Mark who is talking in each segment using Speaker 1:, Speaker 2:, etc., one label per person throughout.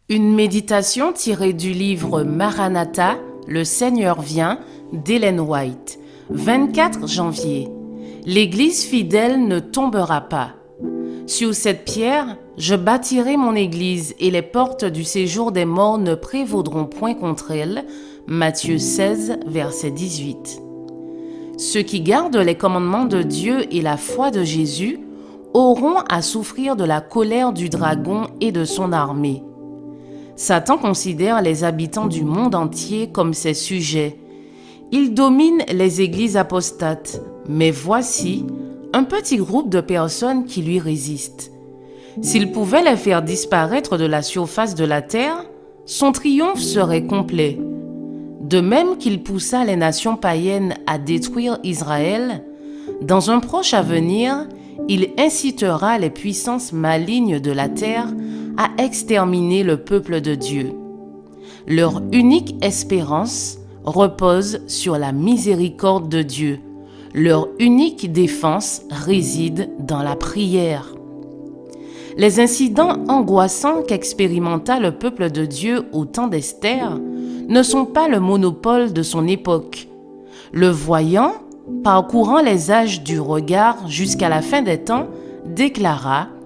Speaker 1: Une méditation tirée du livre Maranatha, Le Seigneur vient d'Ellen White, 24 janvier. L'Église fidèle ne tombera pas. Sur cette pierre, je bâtirai mon Église et les portes du séjour des morts ne prévaudront point contre elle. Matthieu 16, verset 18. Ceux qui gardent les commandements de Dieu et la foi de Jésus auront à souffrir de la colère du dragon et de son armée. Satan considère les habitants du monde entier comme ses sujets. Il domine les églises apostates, mais voici un petit groupe de personnes qui lui résistent. S'il pouvait les faire disparaître de la surface de la terre, son triomphe serait complet. De même qu'il poussa les nations païennes à détruire Israël, dans un proche avenir, il incitera les puissances malignes de la terre à exterminer le peuple de Dieu. Leur unique espérance repose sur la miséricorde de Dieu. Leur unique défense réside dans la prière. Les incidents angoissants qu'expérimenta le peuple de Dieu au temps d'Esther ne sont pas le monopole de son époque. Le voyant, parcourant les âges du regard jusqu'à la fin des temps, déclara «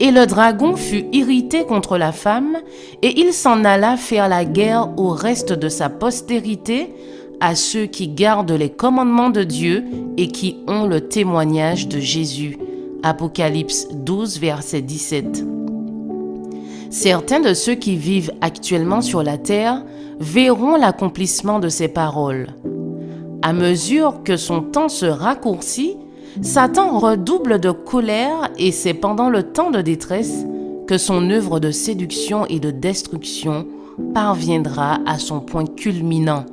Speaker 1: Et le dragon fut irrité contre la femme, et il s'en alla faire la guerre au reste de sa postérité, à ceux qui gardent les commandements de Dieu et qui ont le témoignage de Jésus. » Apocalypse 12, verset 17. Certains de ceux qui vivent actuellement sur la terre verront l'accomplissement de ces paroles. À mesure que son temps se raccourcit, Satan redouble de colère et c'est pendant le temps de détresse que son œuvre de séduction et de destruction parviendra à son point culminant.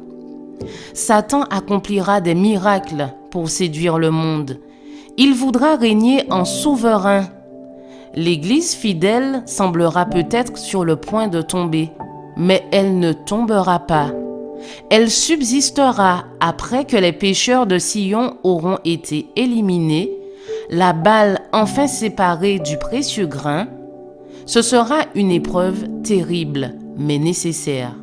Speaker 1: Satan accomplira des miracles pour séduire le monde. Il voudra régner en souverain. L'Église fidèle semblera peut-être sur le point de tomber, mais elle ne tombera pas. Elle subsistera après que les pécheurs de Sion auront été éliminés, la balle enfin séparée du précieux grain. Ce sera une épreuve terrible, mais nécessaire.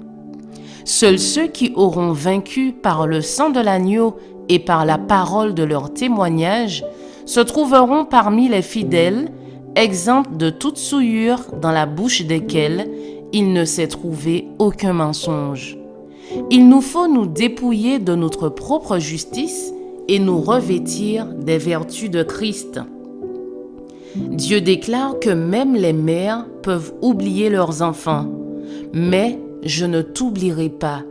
Speaker 1: Seuls ceux qui auront vaincu par le sang de l'agneau et par la parole de leur témoignage se trouveront parmi les fidèles, exempts de toute souillure dans la bouche desquels il ne s'est trouvé aucun mensonge. Il nous faut nous dépouiller de notre propre justice et nous revêtir des vertus de Christ. Dieu déclare que même les mères peuvent oublier leurs enfants, mais je ne t'oublierai pas.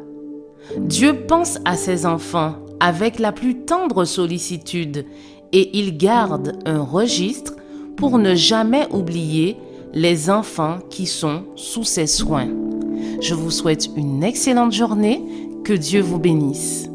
Speaker 1: Dieu pense à ses enfants avec la plus tendre sollicitude et il garde un registre pour ne jamais oublier les enfants qui sont sous ses soins. Je vous souhaite une excellente journée, que Dieu vous bénisse.